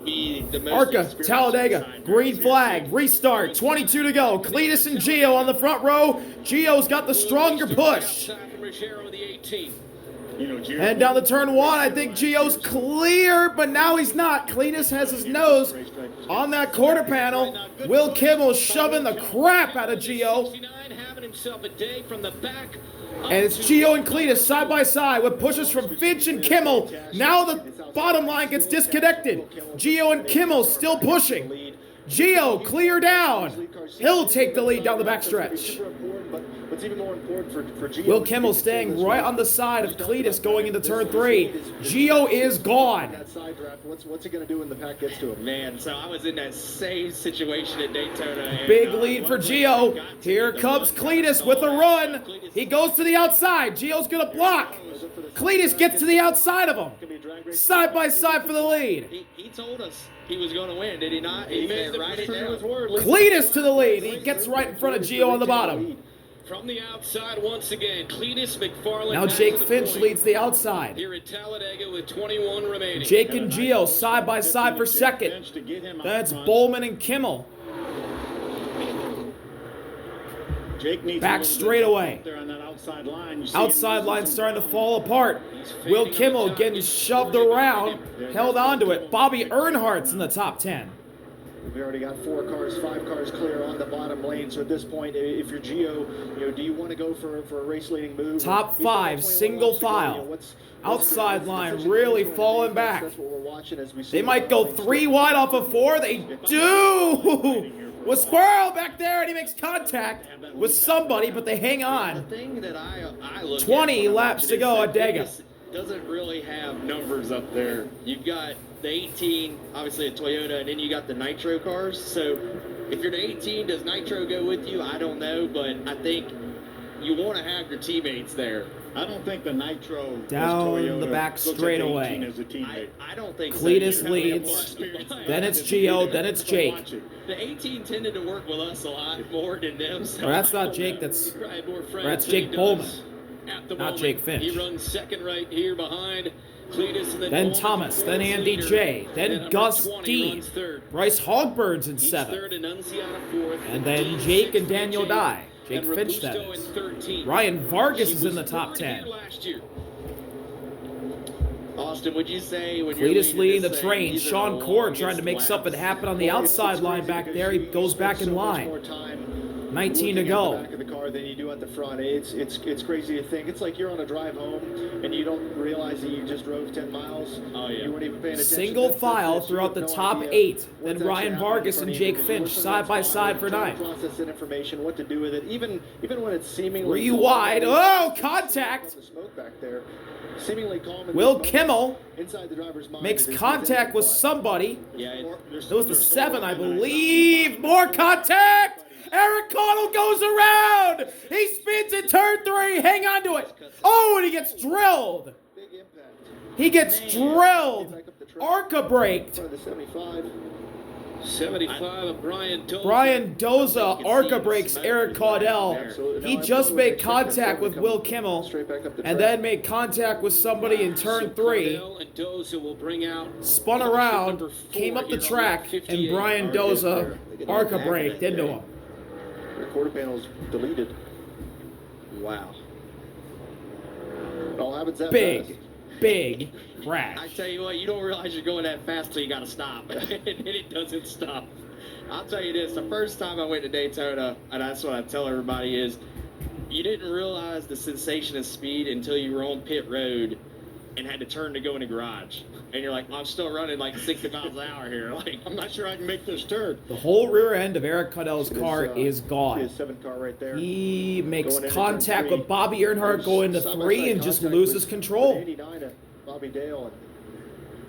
be the most Arca, experienced Talladega, design green drivers flag, here. restart, 22 to go. Cletus and Gio on the front row. Gio's got the stronger push. And down the turn one, I think Gio's clear, but now he's not. Cletus has his nose on that quarter panel. Will Kimmel shoving the crap out of Gio. And it's Gio and Cletus side by side with pushes from Finch and Kimmel. Now the bottom line gets disconnected. Gio and Kimmel still pushing. Gio clear down. He'll take the lead down the backstretch. Will Kimmel staying right on the side of Cletus going into turn three. Gio is gone. What's he going to do when the pack gets to him? Man, so I was in that same situation at Daytona. Big lead for Gio. Here comes Cletus with a run. He goes to the outside. Gio's going to block. Cletus gets to the outside of him. Side by side for the lead. He told us he was going to win, did he not? He made it right down. Cletus to the lead. He gets right in front of Gio on the bottom. From the outside once again, Cletus McFarland. Now Jake Finch leads the outside. Here at Talladega with 21 remaining. Jake and Gio side by side for second. That's Bowman and Kimmel. Back straight away. Outside line starting to fall apart. Will Kimmel getting shoved around, held onto it. Bobby Earnhardt's in the top 10. We've already got 4 cars, 5 cars clear on the bottom lane. So at this point, if you're Gio, do you want to go for a race-leading move? Top 5, single file. Outside line really falling back. They might go 3 wide off of 4. They do! With Squirrel back there, and he makes contact with somebody, but they hang on. The thing that I look 20 at laps to go at Dega. Doesn't really have numbers up there. You've got the 18, obviously a Toyota, and then you got the Nitro cars. So if you're the 18, does Nitro go with you? I don't know, but I think you want to have your teammates there. I don't think the Nitro Down the back straightaway. I don't think Cletus so. leads. Then it's Gio. Then it's Jake. The 18 tended to work with us a lot more than them. So Or that's not Jake. That's Jake Bowman. Not Jake Finch. He runs second right here behind Cletus. And Then Thomas. Then Andy J. Then Gus D. Bryce Hogbird's in 7th. And then Jake and Daniel Dye. Jake Finch, that is. Ryan Vargas is in the top 10. Austin, would you say when Cletus you're leading the train. Sean Cord trying to make something happen on the outside line back there. He goes back in line. 19 to go. Back of the car than you do at the front. It's crazy to think. It's like you're on a drive home and you don't realize that you just drove 10 miles. Oh yeah. You weren't even paying attention. Single file throughout the top 8. Then Ryan Vargas and Jake Finch side by side for 9th. Process that information, what to do with it, even when it's seemingly. Were you wide? Oh, contact! The smoke back there. Seemingly calm. Will Kimmel inside the driver's mind makes contact with somebody. Yeah, It was the 7, I believe. More contact! Eric Connell goes around! He spins in turn 3. Hang on to it. Oh, and he gets drilled. He gets drilled. Arca braked. 75 of Brian Doza. Brian Doza Arca breaks Eric Caudell. He just made contact with Will Kimmel and then made contact with somebody in turn 3. And Doza will bring out Spun around, came up the track, and Brian Doza Arca braked into him. The quarter panel's deleted. wow. It all happens that fast. Big I crash. tell you what, you don't realize you're going that fast till you got to stop, and it doesn't stop. I'll tell you this: the first time I went to Daytona, and that's what I tell everybody is, you didn't realize the sensation of speed until you were on pit road and had to turn to go in the garage. And you're like, well, I'm still running like 60 miles an hour here. Like, I'm not sure I can make this turn. The whole rear end of Eric Caudell's car is gone. His 7 car right there. He makes Going into contact turn 3. with Bobby Earnhardt going to 3 and just loses control. 89 at Bobby Dale.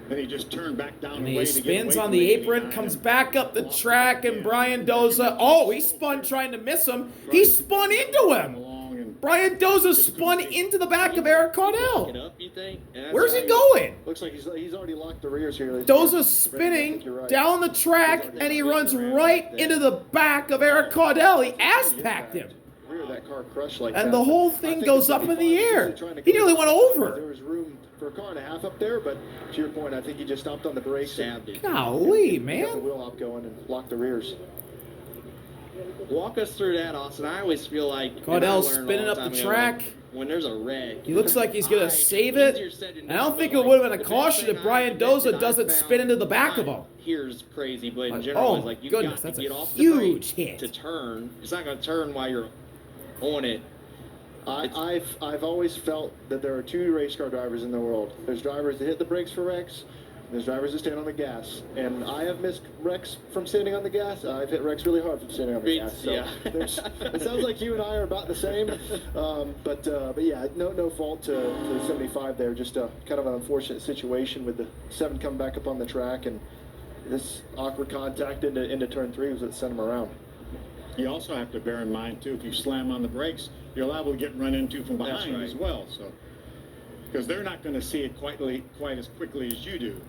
Then he just turned back down And the he way to get spins away on from the 89 apron, comes back up the track, and Brian Doza, oh, he spun trying to miss him. He spun into him. along and Brian Doza spun into the back of Eric Pick it Caudell. up, you think? And that's Where's he how going? Looks like he's already locked the rears here. Doza's spinning down the track, and he runs right into the back of Eric Caudell. He ass-packed him. Rear of that car crushed like And that. the whole I thing think goes it's up in the 55, air. trying to He go- nearly went over. There was room for a car and a half up there, but to your point, I think he just stomped on the brakes. Stabbed it. Golly, Got the man. wheel hop going and locked the rears. Walk us through that, Austin. I always feel like and I Caudill learned a spinning long up the time ago, track. like, when there's a wreck, He looks like he's going to save easier it. said than And I don't done, think but, it would have been like, a the caution best if thing Brian I've Doza found doesn't spin into the back of him. Here's crazy, but in Oh, general, it's like you goodness, got that's to a get off the huge brake hit. to turn. It's not going to turn while you're on it. I've always felt that there are two race car drivers in the world. There's drivers that hit the brakes for wrecks. There's drivers that stand on the gas. And I have missed wrecks from standing on the gas. I've hit wrecks really hard from standing on the gas. So Yeah. it sounds like you and I are about the same. But yeah, no fault to the 75 there. Just kind of an unfortunate situation with the 7 coming back up on the track, and this awkward contact into turn 3 was what sent him around. You also have to bear in mind, too, if you slam on the brakes, you're liable to get run into from That's behind right. as well. So, because they're not going to see it quite as quickly as you do.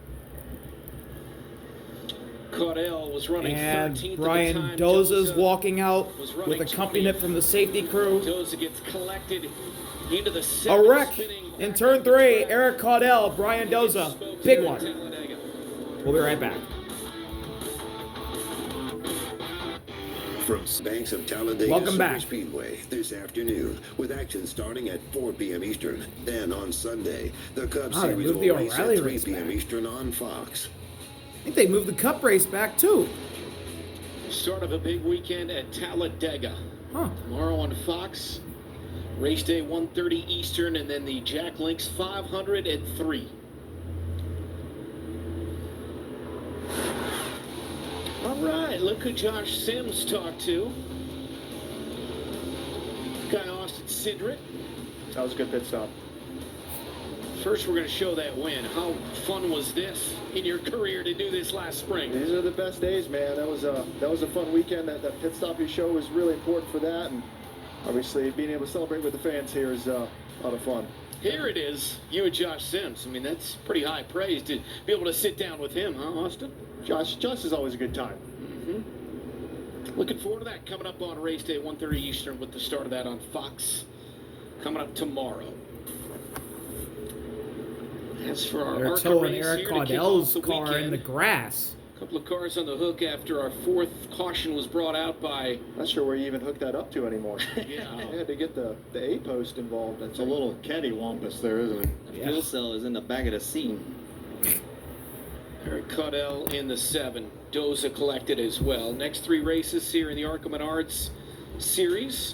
Caudill was running 13th And at the Brian time. Doza's Doza walking out was with running accompaniment 20th. from the safety crew. Doza gets collected into the A seventh, wreck spinning in back turn up the 3. track. Eric Caudill, Brian Doza. Smokes Big here in one. Talladega. We'll be right back. From banks of Talladega Welcome back. Speedway this afternoon, with action starting at 4 p.m. Eastern. Then on Sunday, the Cup Oh, they Series moved will the race O'Reilly at 3 race p.m. back. Eastern on Fox. I think they moved the Cup race back too. Start of a big weekend at Talladega. Huh. Tomorrow on Fox, race day 1:30 Eastern, and then the Jack Links 503. All right, look who Josh Sims talked to. Guy Austin Cindric. That was a good pit stop. First, we're going to show that win. How fun was this in your career to do this last spring? These are the best days, man. That was a fun weekend. That pit stop you show was really important for that, and obviously being able to celebrate with the fans here is a lot of fun. Here it is, you and Josh Sims. I mean, that's pretty high praise to be able to sit down with him, huh, Austin? Josh is always a good time. Looking forward to that coming up on race day 1:30 Eastern with the start of that on Fox coming up tomorrow. As for our They're Arca towing race Eric here to kick off Caudill's the car in weekend. the grass. A couple of cars on the hook after our 4th caution was brought out by Not sure where you even hooked that up to anymore. Yeah. You had to get the A post involved. It's a little cattywampus there, isn't it? The fuel cell is in the back of the seat. Eric Caudill in the 7. Doza collected as well. Next 3 races here in the Arca Menards Series.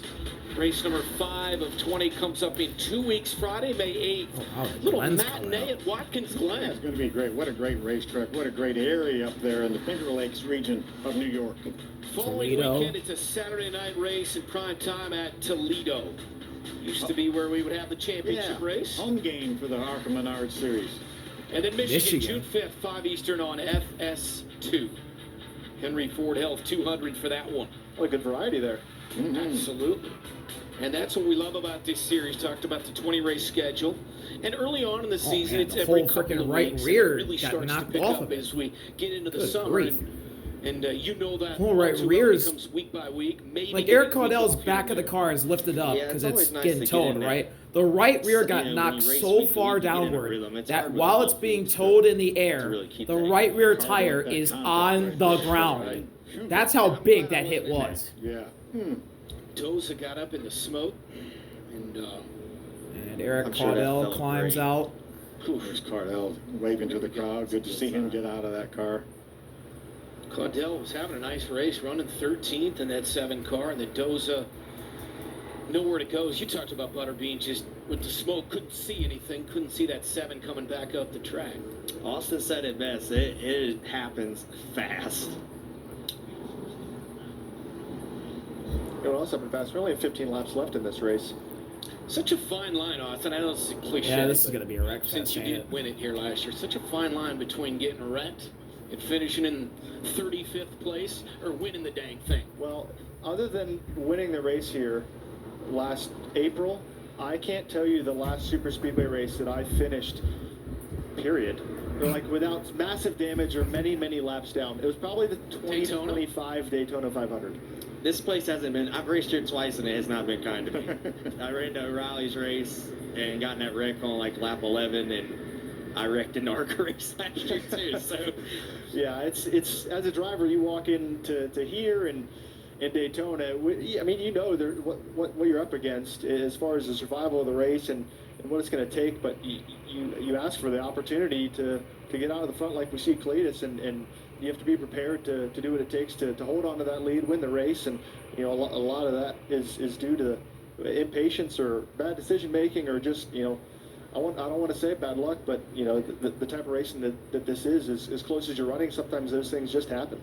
Race number 5 of 20 comes up in 2 weeks, Friday, May 8th. Oh, wow, Little Glenn's coming matinee up. at Watkins It's Glen. going to be great. What a great racetrack. What a great area up there in the Finger Lakes region of New York. Following Toledo. weekend, it's a Saturday night race in prime time at Toledo. Used to be where we would have the championship race. Home game for the Arca Menard Series. And then Michigan, Michigan. June 5th, 5 Eastern on FS2. Henry Ford Health 200 for that one. What a good variety there. Absolutely. And that's what we love about this series. Talked about the 20 race schedule. And early on in the season, man, it's the every whole couple frickin' of right weeks. rear It really got starts to knocked pick off up of it. as we get into the Good summer. grief. And you know that Whole right all too well rear's- becomes week by week. Maybe Like getting Eric a week Caudill's off back here of the and car is lifted up Yeah, because it's always it's nice getting to get towed, in that- right? The right rear got when knocked you race so week to far week, you get in a downward rhythm. It's that hard with while the it's off being weeks towed to- in the air, to really keep the that right rear hard tire with that is contact on right the there. ground. Right. That's how big that hit was. Yeah. Doza got up in the smoke. And And Eric I'm sure that Caudill felt climbs great. out. There's Cardell waving to the crowd. Good to see him get out of that car. Caudill was having a nice race, running 13th in that 7 car. And then Doza, nowhere to go. As you talked about Butterbean, just with the smoke, couldn't see anything. Couldn't see that 7 coming back up the track. Austin said it best. It happens fast. It also happened fast. We only have 15 laps left in this race. Such a fine line, Austin. I know it's a cliche. Yeah, this is but going to be a wreck since fest, you ain't didn't it? win it here last year, such a fine line between getting wrecked and finishing in 35th place or winning the dang thing. Well, other than winning the race here last April, I can't tell you the last super speedway race that I finished, period. Like without massive damage or many laps down. It was probably the Daytona? 2025 Daytona 500. This place hasn't been. I've raced here twice and it has not been kind to me. I ran the O'Reilly's race and got in that wreck on like lap 11, and I wrecked an Arca race last year too. So yeah, it's as a driver, you walk into here and in Daytona. I mean, you know what you're up against as far as the survival of the race and what it's going to take. But you ask for the opportunity to get out of the front like we see Cletus, and you have to be prepared to do what it takes to hold on to that lead, win the race. And you know, a lot of that is due to impatience or bad decision making, or just, you know, I don't want to say bad luck, but you know, the type of racing that this is as close as you're running, sometimes those things just happen.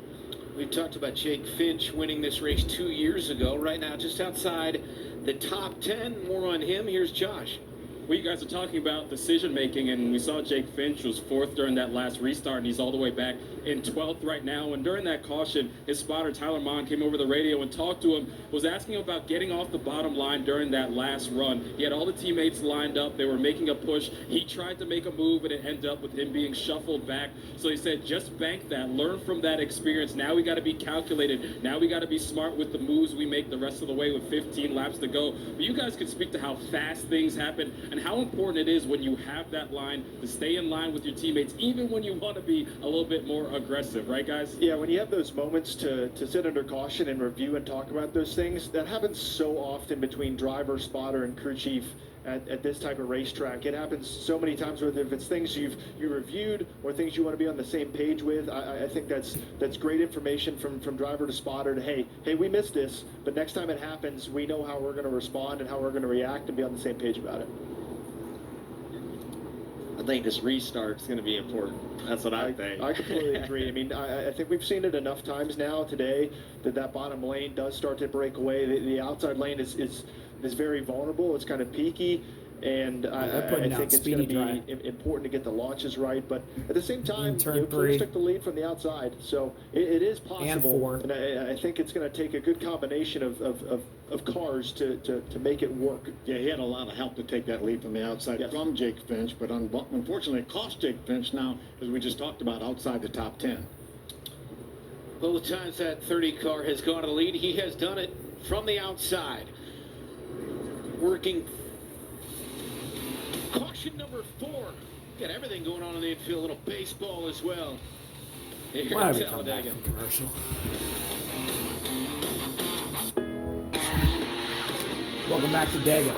We talked about Jake Finch winning this race 2 years ago. Right now, just outside the top 10. More on him. Here's Josh. Well, you guys are talking about decision making, and we saw Jake Finch was 4th during that last restart, and he's all the way back in 12th right now. And during that caution, his spotter Tyler Mon came over the radio and talked to him, was asking him about getting off the bottom line during that last run. He had all the teammates lined up, they were making a push. He tried to make a move, and it ended up with him being shuffled back. So he said, just bank that, learn from that experience. Now we got to be calculated. Now we got to be smart with the moves we make the rest of the way with 15 laps to go. But you guys can speak to how fast things happen and how important it is when you have that line to stay in line with your teammates, even when you want to be a little bit more aggressive, right, guys? Yeah, when you have those moments to sit under caution and review and talk about those things, that happens so often between driver, spotter, and crew chief at this type of racetrack. It happens so many times, whether if it's things you reviewed or things you want to be on the same page with. I think that's great information from driver to spotter to, hey, we missed this, but next time it happens, we know how we're going to respond and how we're going to react and be on the same page about it. I think this restart is going to be important. That's what I think. I completely agree. I mean, I think we've seen it enough times now today that bottom lane does start to break away. The outside lane is very vulnerable. It's kind of peaky. And I think it's going to be important to get the launches right. But at the same time, Cletus took the lead from the outside. So it is possible. And I think it's going to take a good combination of cars to make it work. Yeah, he had a lot of help to take that lead from the outside from Jake Finch. But unfortunately, it cost Jake Finch now, as we just talked about, outside the top 10. Both times that 30 car has gone to the lead, he has done it from the outside. Working caution number 4. Got everything going on in the infield, a little baseball as well. Here Why at are we coming back Talladega. from commercial? Welcome back to Dega.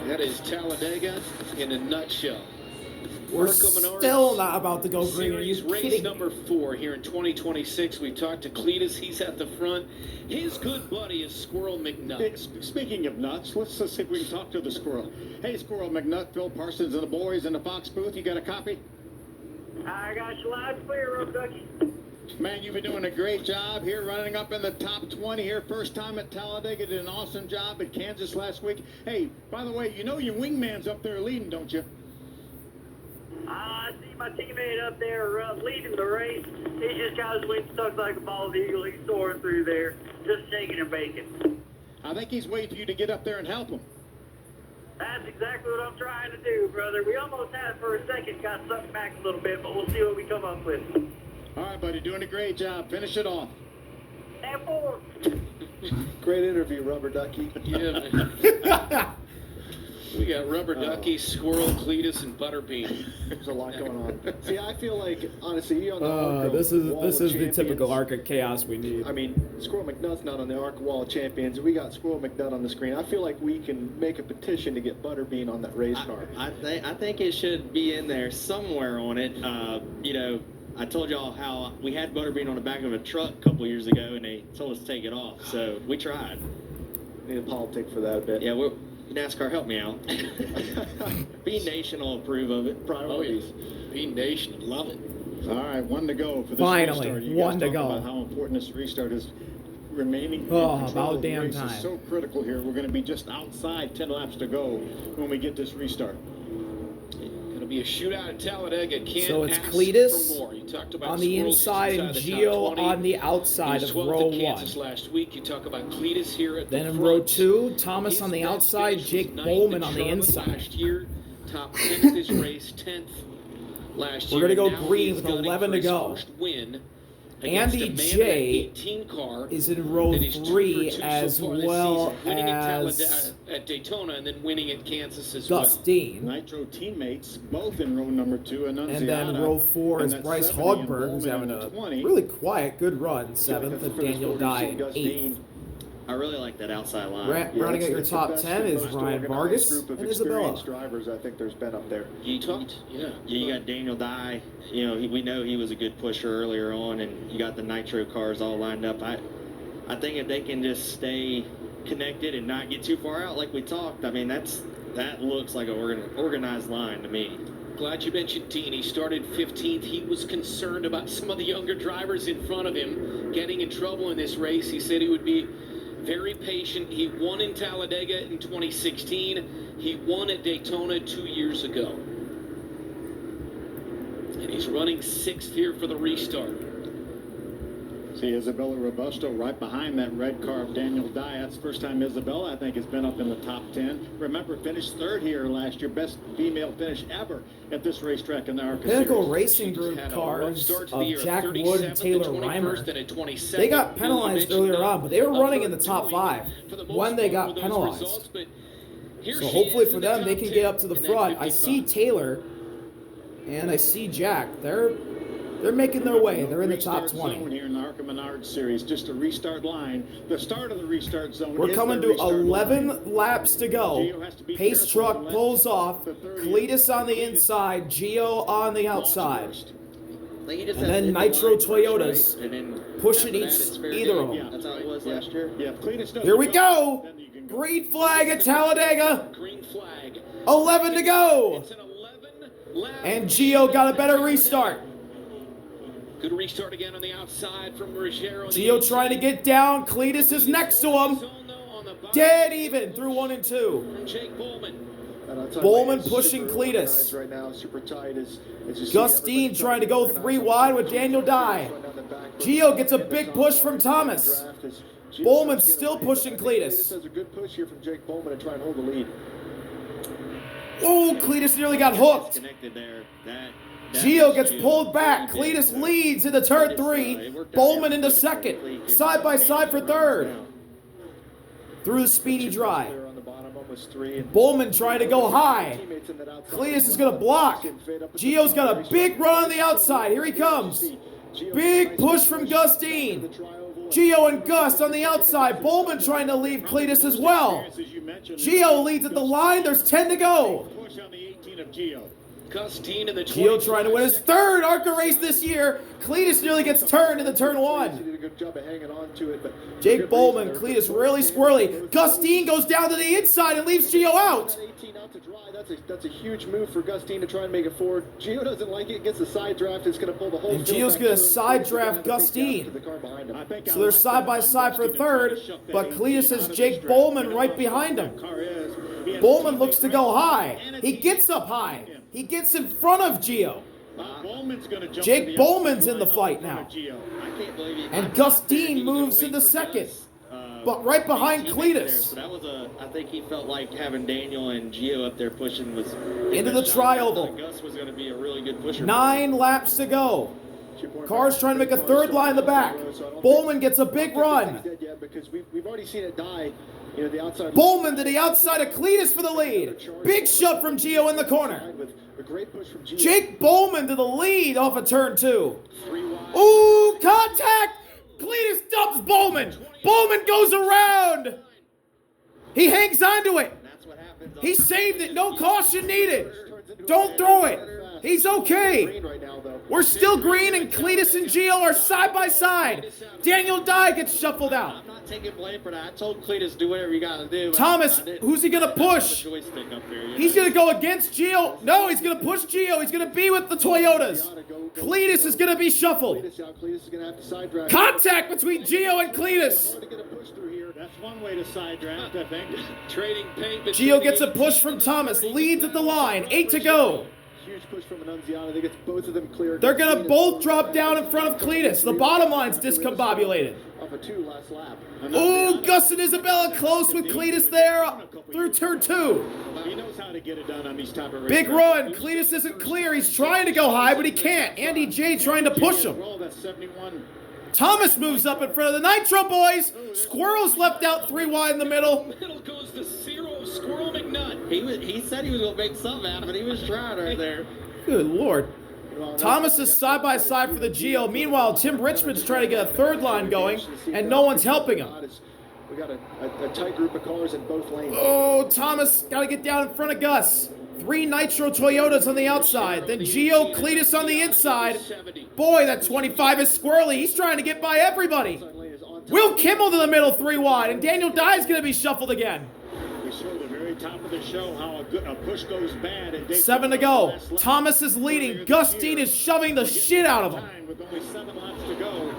That is Talladega in a nutshell. We're Arca still not about to go green. Are you Series race kidding? number 4 here in 2026. We talked to Cletus. He's at the front. His good buddy is Squirrel McNutt. Speaking of nuts, let's see if we can talk to the squirrel. Hey, Squirrel McNutt, Phil Parsons and the boys in the Fox booth. You got a copy? I got you loud and clear, Rub Ducky. Man, you've been doing a great job here, running up in the top 20 here. First time at Talladega. Did an awesome job at Kansas last week. Hey, by the way, you know your wingman's up there leading, don't you? I see my teammate up there leading the race. He just got his wings stuck like a bald eagle. He's soaring through there, just shaking and baking. I think he's waiting for you to get up there and help him. That's exactly what I'm trying to do, brother. We almost had it for a second, got sucked back a little bit, but we'll see what we come up with. All right, buddy, doing a great job. Finish it off. And 4. Great interview, Rubber Ducky. Yeah, man. We got Rubber Ducky, Squirrel, Cletus, and Butterbean. There's a lot going on. See, I feel like, honestly, you're on the Arca This Wall is of the typical Champions. Arca chaos we need. I mean, Squirrel McNutt's not on the Arca Wall of Champions. We got Squirrel McNutt on the screen. I feel like we can make a petition to get Butterbean on that race car. I think it should be in there somewhere on it. You know, I told y'all how we had Butterbean on the back of a truck a couple years ago, and they told us to take it off. So we tried. Need a politic for that a bit. Yeah, NASCAR, help me out. Bean Nation will approve of it. Priorities. Bean Nation, love it. All right, 1 to go for this Finally, restart. You 1 guys to talk go. about how important this restart is. Remaining Oh, in control about of the damn race time. is so critical here. We're going to be just outside 10 laps to go when we get this restart. It'll be a shootout at Talladega. Can't So it's ask Cletus for more. You talked about on the Squirrels inside and the top Gio 20. on the He outside was of 12th row at Kansas 1. last week. You talk about Cletus here at Then the in front. row 2, Thomas His on the best outside, finish was Jake 9th Bowman at on the Charlotte inside. Last year, top 10 of this race, 10th last We're year. gonna go Now green he's with gunning 11 for to his go. first win against Andy a man in J that 18 car is in row that is 2 for 3 2 as so far this well season, winning as at Daytona and then winning at Kansas as Gus well. Dean. Nitro teammates, both in row number 2, Annunziata. And then row 4 is and Bryce 70 and Hogberg, who's Bowman having in a 20. really quiet, good run. 7th, and Daniel Dye in 8th. I really like that outside line. Rounding out your top 10 is Ryan Vargas group of and Isabella. experienced drivers I think there's been up there. You got Daniel Dye. You know, we know he was a good pusher earlier on, and you got the nitro cars all lined up. I think if they can just stay connected and not get too far out, like we talked, I mean, that looks like an organized line to me. Glad you mentioned Dean. He started 15th. He was concerned about some of the younger drivers in front of him getting in trouble in this race. He said he would be very patient. He won in Talladega in 2016. He won at Daytona 2 years ago. And he's running 6th here for the restart. See Isabella Robusto right behind that red car of Daniel Dye. That's the first time Isabella, I think, has been up in the top 10. Remember, finished 3rd here last year. Best female finish ever at this racetrack in the Arca Pinnacle Series. Racing Group cars of Jack Wood and Taylor Reimer. They got penalized earlier on, but they were running in the top 5 when they got penalized. So hopefully for them, they can get up to the front. I see Taylor and I see Jack. They're making their way. They're in the top 20. Here in the Arca Menard Series, just a restart line. The start of the restart zone. We're coming to 11 laps to go. Pace truck pulls off. Cletus on the inside. Gio on the outside. And then Nitro Toyotas pushing either of them. That's how it was last year. Yeah, Cletus does Here we it go. then you can Green flag at Talladega. Green flag. 11 to go. It's an 11 lap. And Gio got a better restart. Good restart again on the outside from Ruggiero. Gio trying to get down. Cletus is next to him. Dead even through 1 and 2. From Jake Bowman. Bowman pushing Cletus. Right now, super tight as you see Gus Dean trying to go 3 wide with Daniel Dye. Gio gets a big push from Thomas. Bowman still pushing Cletus. Does a good push here from Jake Bowman to try and hold the lead. Oh, Cletus nearly got hooked. Connected there. Gio gets pulled back. Cletus leads into turn 3. Bowman into 2nd. Side by side for 3rd. Through the speedy drive. Bowman trying to go high. Cletus is going to block. Gio's got a big run on the outside. Here he comes. Big push from Gus Dean. Gio and Gus on the outside. Bowman trying to leave Cletus as well. Gio leads at the line. There's 10 to go. push on the 18 of Gio. Gus Dean in the Gio trying to win his 3rd ARCA race this year. Cletus nearly gets turned into turn 1. He did a good job of hanging on to it, but Jake Bowman, Cletus really squirrely. Gus Dean goes down to the inside and leaves Gio out. 18 out to dry. That's a huge move for Gus Dean to try and make it forward. Gio doesn't like it. Gets a side draft. It's going to pull the whole. And Gio's going to side draft Gus Dean. So they're side by side for 3rd, but Cletus has Jake Bowman right behind him. Bowman looks to go high. He gets up high. He gets in front of Gio. Jake Bowman's in the fight now. And Gus Dean moves into 2nd, but right behind Cletus. So that was I think he felt like having Daniel and Gio up there pushing was into the tri-oval. Gus was going to be a really good pusher. 9 laps to go. Car's trying to make a 3rd line in the back. Bowman gets a big run. Because we've already seen it die. You know, the outside. Bowman to the outside of Cletus for the lead. Big shove from Gio in the corner. Jake Bowman to the lead off of turn 2. Ooh, contact! Cletus dumps Bowman. Bowman goes around. He hangs onto it. He saved it. No caution needed. Don't throw it. He's okay. We're still green, and Cletus and Gio are side by side. Daniel Dye gets shuffled out. I'm not taking blame for that. I told Cletus do whatever you got to do. Thomas, who's he going to push? He's going to go against Gio. No, he's going to push Gio. He's going to be with the Toyotas. Cletus is going to be shuffled. Contact between Gio and Cletus. That's one way to side draft, I think. Trading paint. Gio gets a push from Thomas. Leads at the line. 8 to go. Huge push from Annunziata. They get both of them clear. They're going to both drop down in front of Cletus. The bottom line's discombobulated. Off a 2 last lap. Ooh, Gus and Isabella close with Cletus there through turn 2. knows how to get it done on these type of races. Big run. Cletus isn't clear. He's trying to go high, but he can't. Andy J trying to push him. Roll that 71. Thomas moves up in front of the Nitro boys. Squirrel's left out 3 wide in the middle. Middle goes the Zero Squirrel McNutt. He said he was gonna make something out of it. He was trying right there. Good Lord. Thomas is side by side for the Geo. Meanwhile, Tim Richmond's trying to get a third line going, and no one's helping him. We got a tight group of cars in both lanes. Oh, Thomas got to get down in front of Gus. 3 Nitro Toyotas on the outside. Then Geo Cletus on the inside. Boy, that 25 is squirrely. He's trying to get by everybody. Will Kimmel to the middle 3 wide, and Daniel Dye's going to be shuffled again. We showed the very top of the show how a push goes bad. 7 to go. Thomas is leading. Gustine is shoving the shit out of him. With only 7 laps to go.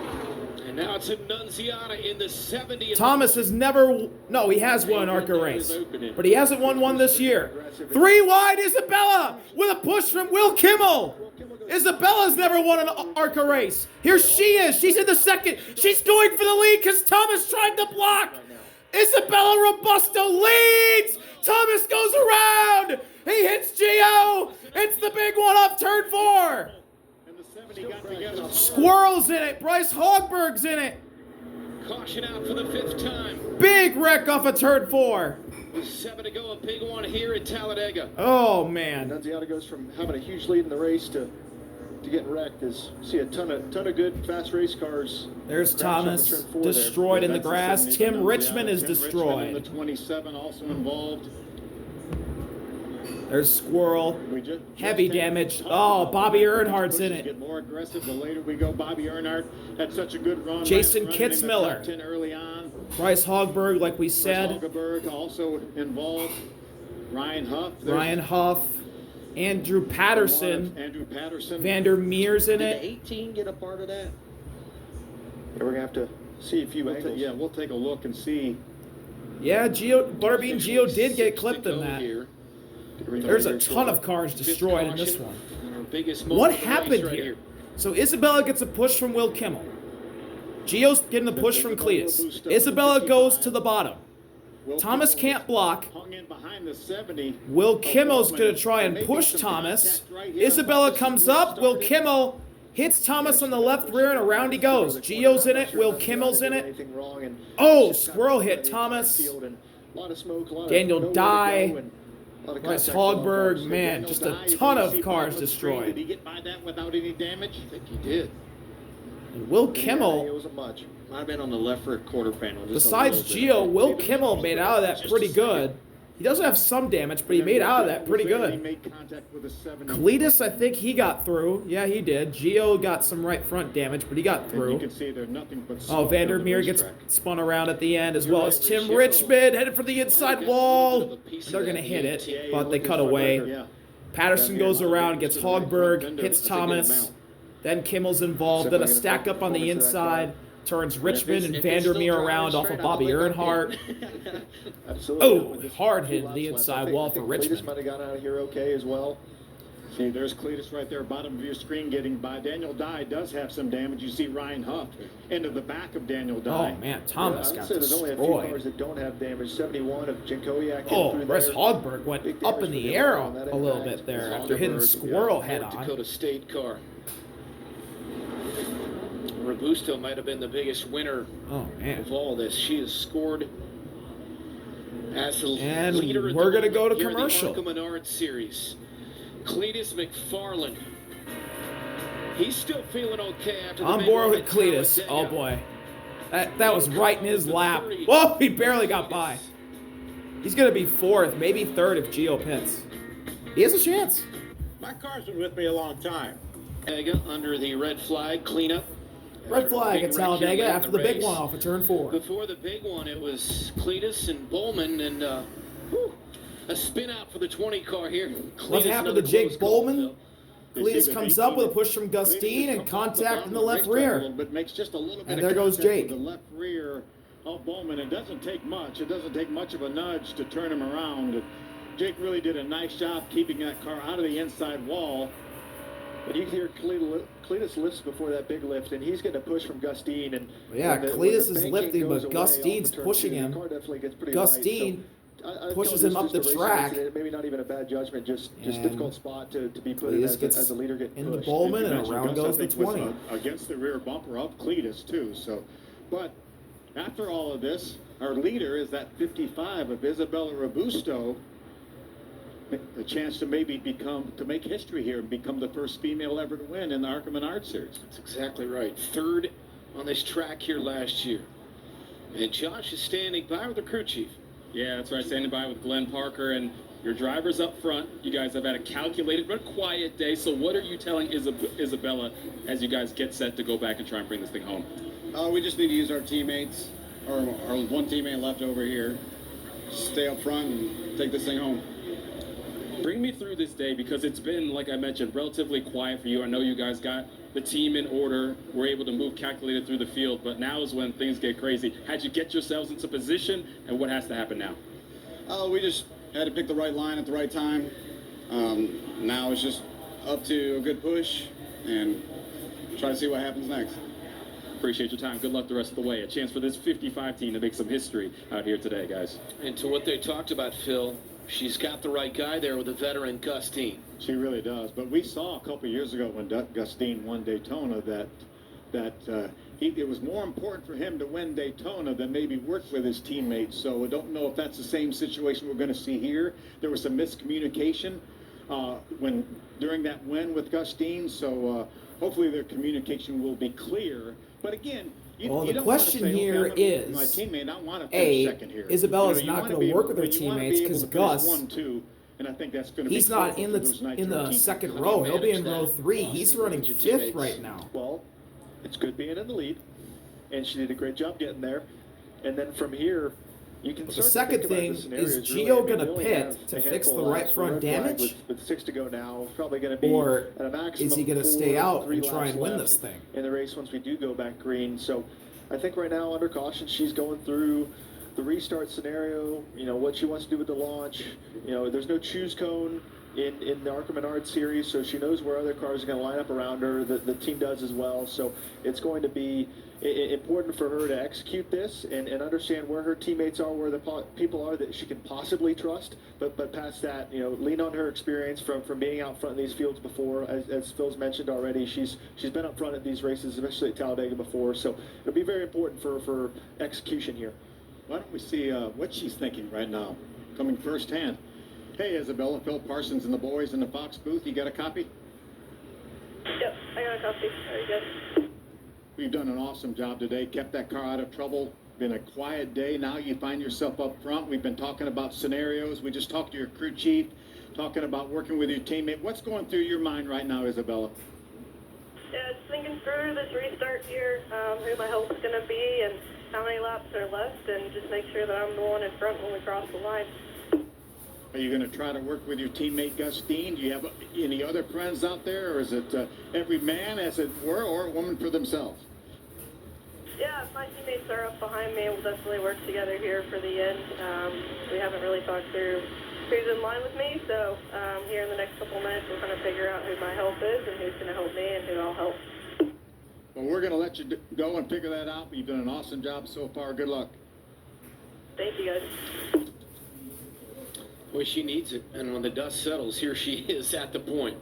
And now it's Annunziata in the 70th. Thomas has never, no, he has won an Arca race, but he hasn't won one this year. 3 wide, Isabella with a push from Will Kimmel. Isabella's never won an Arca race. Here she is. She's in the second. She's going for the lead because Thomas tried to block. Isabella Robusto leads. Thomas goes around. He hits Gio. It's the big one up turn 4. Squirrel's in it. Bryce Hogberg's in it. Caution out for the 5th time. Big wreck off of turn 4. With 7 to go, a big one here at Talladega. Oh, man. Annunziata goes from having a huge lead in the race to getting wrecked. See a ton of good fast race cars. There's Thomas destroyed in the grass. Tim Richmond is destroyed. The 27 also involved. There's Squirrel. Heavy damage. Oh, Bobby Earnhardt's in it. Get more aggressive the later we go. Bobby Earnhardt had such a good run. Jason Kitzmiller. Early on. Bryce Hogberg, like we said. Hogberg also involved. Ryan Huff. Andrew Patterson. Vander Meer's in Did it. the 18 get a part of that? Yeah, we're gonna have to see a few angles. We'll take a look and see. Yeah, Butterbean Geo did get clipped in that. There's a ton of cars destroyed in this one. What happened here? So Isabella gets a push from Will Kimmel. Geo's getting the push from Cletus. Isabella goes to the bottom. Thomas can't block. Will Kimmel's going to try and push Thomas. Isabella comes up. Will Kimmel hits Thomas on the left rear, and around he goes. Geo's in it. Will Kimmel's in it. Oh, Squirrel hit Thomas. Daniel Dye. Bryce Hogberg, man, just a ton of cars destroyed. Did he get by that without any damage? I think he did. And Will Kimmel, It wasn't much. Might have been on the left rear quarter panel. besides Gio, Will Kimmel made out of that pretty good. He doesn't have some damage, but he made out of that pretty good. Cletus, I think he got through. Yeah, he did. Gio got some right front damage, but he got You through. can see there's nothing but Oh, Vandermeer gets spun around at the end, as well as Tim Richmond headed for the inside wall. They're going to hit it, but they cut away. Patterson goes around, gets Hogberg, hits Thomas. Then Kimmel's involved. Then a stack up on the inside. Turns Richmond and Vandermeer around off of Bobby Earnhardt. Absolutely. Oh, hard hit the inside wall for Cletus Richmond. might have got out of here okay as well. See, there's Cletus right there, bottom of your screen, getting by. Daniel Dye does have some damage. You see Ryan Huff into the back of Daniel Dye. Oh, man, Thomas I'd got say there's only a few cars destroyed. that don't have damage. 71 of Jankowiak. Oh, Bryce Hogberg went up in the air a little bit there after hitting Squirrel head North on. Dakota State car. Robusto might have been the biggest winner Oh, man. of all this. She has scored as the And leader at we're the gonna go to moment here in commercial. The Arca Menard Series. Cletus McFarland. He's still feeling okay after the On big board run with at Cletus. Talladega. Oh, boy. That was right in his lap. Whoa, he barely got by. He's going to be 4th, maybe 3rd if Gio pits. He has a chance. My car's been with me a long time. Talladega under the red flag cleanup. Red flag Big at wreck here Talladega late in after the big race. one off of turn 4. Before the big one, it was Cletus and Bowman, and a spin out for the 20 car here. What Cletus, happened to another Jake close call, Bowman? though. Cletus comes up with a push from Gustine and contact in the left rear. Makes just a little bit And of there goes contact with Jake. The left rear of Bowman. It doesn't take much. It doesn't take much of a nudge to turn him around. Jake really did a nice job keeping that car out of the inside wall. But you hear Cletus lifts before that big lift, and he's getting a push from Gustine. And Yeah, when Cletus the is banking lifting, goes but away off Gustine's of turn pushing 2, the him. car definitely gets pretty Gustine light, pushes him up the track. Maybe not even a bad judgment, just And difficult spot to be put in Cletus gets as a leader getting into pushed. Bowman, You and mentioned around Gus, I goes the think, was, 20. against the rear bumper of Cletus too. So, but after all of this, our leader is that 55 of Isabella Robusto. A chance to maybe make history here and become the first female ever to win in the Arca Menard Series. That's exactly right. Third on this track here last year. And Josh is standing by with the crew chief. Yeah, that's right. Standing by with Glenn Parker and your drivers up front. You guys have had a calculated but quiet day. So what are you telling Isabella as you guys get set to go back and try and bring this thing home? We just need to use our teammates, or our one teammate left over here. Stay up front and take this thing home. Bring me through this day, because it's been, like I mentioned, relatively quiet for you. I know you guys got the team in order, were able to move calculated through the field, but now is when things get crazy. How'd you get yourselves into position, and what has to happen now? We just had to pick the right line at the right time. Now it's just up to a good push and try to see what happens next. Appreciate your time. Good luck the rest of the way. A chance for this 55 team to make some history out here today, guys. And to what they talked about, Phil, she's got the right guy there with the veteran Gustine. She really does. But we saw a couple years ago when Gustine won Daytona that it was more important for him to win Daytona than maybe work with his teammates. So I don't know if that's the same situation we're going to see here. There was some miscommunication during that win with Gustine. So hopefully their communication will be clear. But again, Well, you the don't wanna question say, okay, here I'm gonna- my is, teammate, I want to finish A, second here. Isabella's You not wanna going be to work able- with her you wanna be teammates able because to finish Gus, 1-2, and I think that's going to be he's not critical in for those the Nitro teams. second How do row. you He'll be in manage row that? 3. He's running Your 5th teammates. right now. Well, it's good being in the lead, and she did a great job getting there. And then from here, you can The start to second think about thing the scenarios, is really. Gio I mean, gonna we only pit have to a fix handful the of right laps. front Red flag damage? with 6 to go now, probably going to be Or at a maximum is he going to 4 stay out 3 and try laps and win left this thing? in the race once we do go back green? So I think right now, under caution, she's going through the restart scenario, what she wants to do with the launch. There's no choose cone in the Arca Menard series, so she knows where other cars are going to line up around her. The team does as well, so it's going to be important for her to execute this and understand where her teammates are, where the people are that she can possibly trust, but past that, lean on her experience from being out front in these fields before. As Phil's mentioned already, she's been up front at these races, especially at Talladega before, so it'll be very important for execution here. Why don't we see what she's thinking right now, coming firsthand. Hey, Isabella, Phil Parsons and the boys in the Fox booth. You got a copy? Yep, I got a copy. Very good. We've done an awesome job today. Kept that car out of trouble. Been a quiet day. Now you find yourself up front. We've been talking about scenarios. We just talked to your crew chief, talking about working with your teammate. What's going through your mind right now, Isabella? Yeah, just thinking through this restart here, who my help is going to be and how many laps are left, and just make sure that I'm the one in front when we cross the line. Are you going to try to work with your teammate, Gustine? Do you have any other friends out there, or is it every man, as it were, or a woman for themselves? Yeah, if my teammates are up behind me, we'll definitely work together here for the end. We haven't really talked through who's in line with me, so here in the next couple minutes, we're going to figure out who my help is and who's going to help me and who I'll help. Well, we're going to let you go and figure that out. You've done an awesome job so far. Good luck. Thank you, guys. Well, she needs it, and when the dust settles, here she is at the point.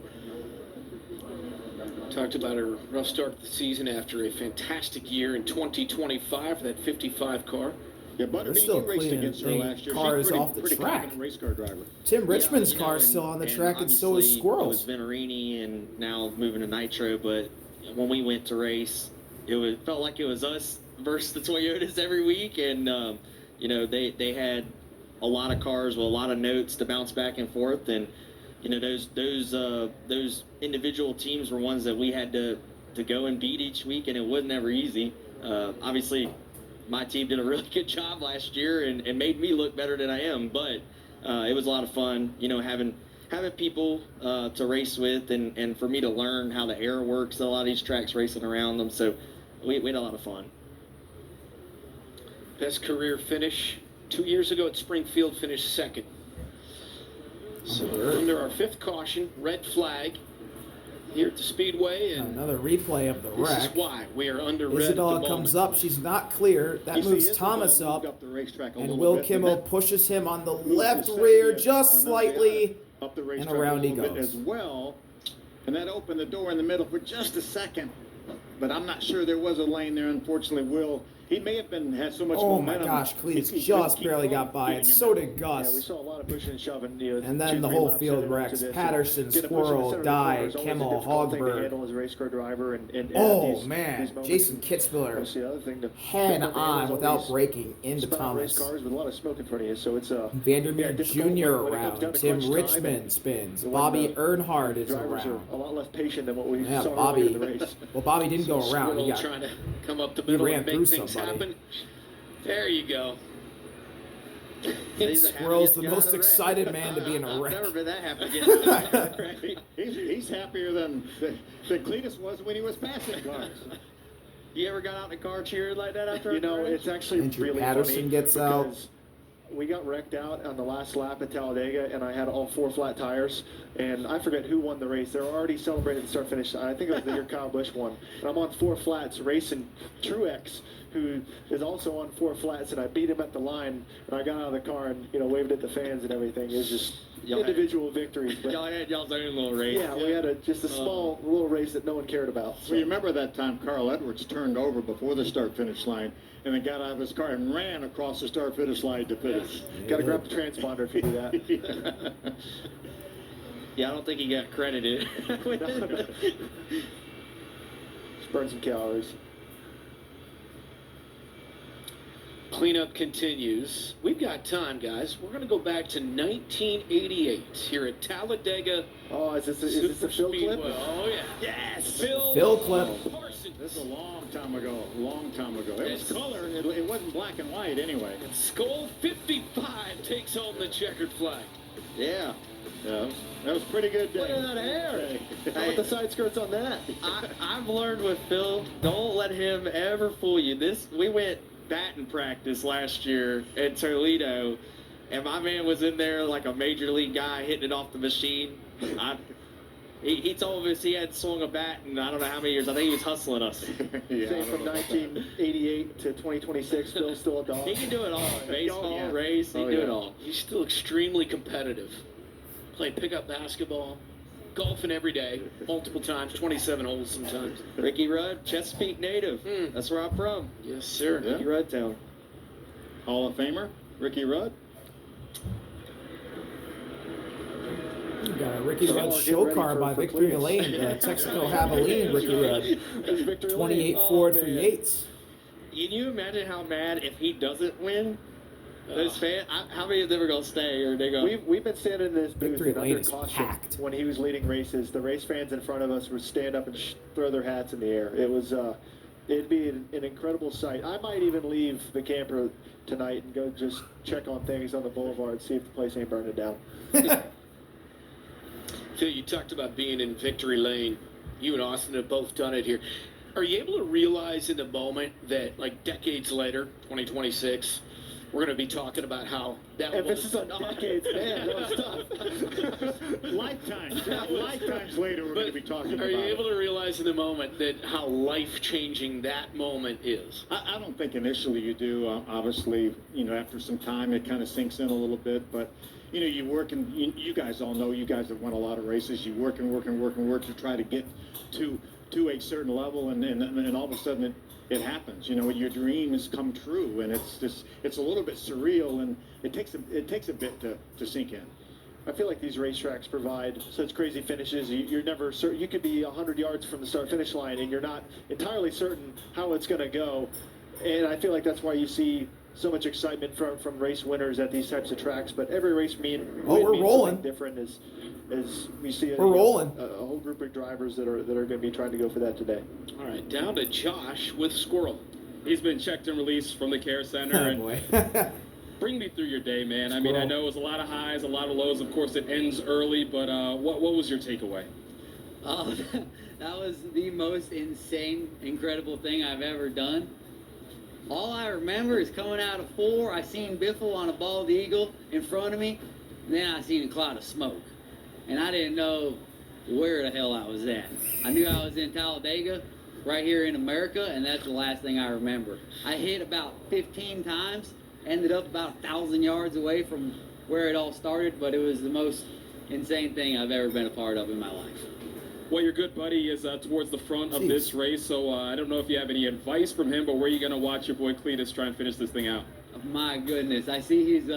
Talked about her rough start to the season after a fantastic year in 2025 for that 55 car. Yeah, They're Butterbean, still you raced cleaning against her last year. cars She's off the pretty track. confident race car driver. Tim Richmond's Yeah, car's still on the track, and so is obviously Squirrel's. It was Venerini and now moving to Nitro, but when we went to race, it felt like it was us versus the Toyotas every week, and they had a lot of cars with a lot of notes to bounce back and forth, and those individual teams were ones that we had to go and beat each week, and it wasn't ever easy. Obviously, my team did a really good job last year and made me look better than I am, but it was a lot of fun, having people to race with, and for me to learn how the air works at a lot of these tracks racing around them. So we had a lot of fun. Best career finish 2 years ago at Springfield, finished second. So under our 5th caution, red flag. here at the Speedway, and Another replay of the this is wreck. why we are under red at the Isabella moment. comes up. She's not clear. That You see, moves Isabella Thomas moved up. the racetrack a And little Will bit, Kimmel that pushes him on the moved left the rear second just on the slightly. up the and racetrack around a he little bit goes. as well. And that opened the door in the middle for just a second. But I'm not sure there was a lane there. Unfortunately, Will, he may have had so much Oh my momentum. gosh, Cletus he just couldn't barely keep got by it. getting in So there. did Yeah, we Gus. saw a lot of pushing and shoving. And then the whole field wrecks. Patterson, Squirrel, Dye, Kimmel, Hogberg. As a race car driver and Oh these man, moments. Jason Kitzmiller That's the other thing to head pick up the on handles without these breaking into spun out race Thomas. cars with a lot of smoke in front of you, so it's Vandermeer difficult Jr. when it comes down around. to Tim crunch time Richmond and spins. when Bobby the Earnhardt is drivers around. are a lot less patient than what we Yeah, saw Bobby. earlier in the race. Well, Bobby didn't go around. He Squirrel got trying to come up the he middle ran and through make things somebody. happen. There you go. Squirrel's the most excited man to be in a I've wreck. never been that happy getting He's happier than Cletus was when he was passing cars. You ever got out in the car cheering like that after? You know, it's actually Andrew really Patterson funny gets out. because we got wrecked out on the last lap at Talladega, and I had all 4 flat tires, and I forget who won the race. They were already celebrating the start-finish. I think it was the year Kyle Busch won. And I'm on 4 flats racing Truex, who is also on 4 flats, and I beat him at the line, and I got out of the car and, waved at the fans and everything. It was just individual victories. But Y'all had y'all's own little race. yeah, we had just a small little race that no one cared about. So you remember that time Carl Edwards turned over before the start-finish line and then got out of his car and ran across the start-finish line to finish. Got to grab the transponder if you do that. Yeah, I don't think he got credited. Just burn some calories. Cleanup continues. We've got time, guys. We're going to go back to 1988 here at Talladega. Oh, is this a Phil clip? Oh, yeah. Yes. Phil clip. Parsons. This is a long time ago. It was color. It wasn't black and white anyway. Skull 55 takes home the checkered flag. Yeah. Yeah, that was a pretty good day. Look at that hair. How about the side skirts on that? I've learned with Phil, don't let him ever fool you. We went batting practice last year at Toledo, and my man was in there like a major league guy hitting it off the machine. He told us he had swung a bat in I don't know how many years. I think he was hustling us. Yeah, Say from 1988 to 2026, Phil's still a dog. He can do it all. Baseball, yeah. race, he can do it all. He's still extremely competitive. Played pickup basketball, golfing every day, multiple times, 27 holes sometimes. Ricky Rudd, Chesapeake native. That's where I'm from. Yes, sir. Ricky Rudd town. Hall of Famer, Ricky Rudd. You got a Ricky So Rudd I'll get show ready car for- by for Victory Cletus. Lane, Texaco Javelin, Ricky Rudd. It's Victory Lane. 28 Oh, Ford for man. Yates. Can you imagine how mad if he doesn't win? Those fans, how many of them are going to stay or they go? We've been standing in this booth Victory and Lane under is caution packed. when he was leading races. The race fans in front of us would stand up and throw their hats in the air. It was it'd be an incredible sight. I might even leave the camper tonight and go just check on things on the boulevard, see if the place ain't burning down. Phil, you talked about being in Victory Lane. You and Austin have both done it here. Are you able to realize in the moment that, like, decades later, 2026, we're going to be talking about how that Emphasis on decades, man, that was tough. Lifetimes later, we're going to be talking about Are you it. able to realize in the moment that how life-changing that moment is? I don't think initially you do. Obviously, after some time, it kind of sinks in a little bit. But, you work, and you guys all know, you guys have won a lot of races. You work and work and work and work to try to get to a certain level, and all of a sudden it happens. Your dreams come true, and it's a little bit surreal, and it takes a bit to sink in. I feel like these racetracks provide such crazy finishes. You're never certain. You could be 100 yards from the start-finish line, and you're not entirely certain how it's going to go. And I feel like that's why you see so much excitement from race winners at these types of tracks. But every race we're means rolling. something different. As we see, We're rolling. a whole group of drivers that are going to be trying to go for that today. All right, down to Josh with Squirrel. He's been checked and released from the care center. Oh, and boy. bring me through your day, man. I mean, I know it was a lot of highs, a lot of lows. Of course, it ends early, but what was your takeaway? Oh, that was the most insane, incredible thing I've ever done. All I remember is coming out of 4, I seen Biffle on a bald eagle in front of me, and then I seen a cloud of smoke. And I didn't know where the hell I was at. I knew I was in Talladega, right here in America, and that's the last thing I remember. I hit about 15 times, ended up about 1,000 yards away from where it all started, but it was the most insane thing I've ever been a part of in my life. Well, your good buddy is towards the front of this race, so I don't know if you have any advice from him, but where are you going to watch your boy Cletus try and finish this thing out? My goodness, I see he's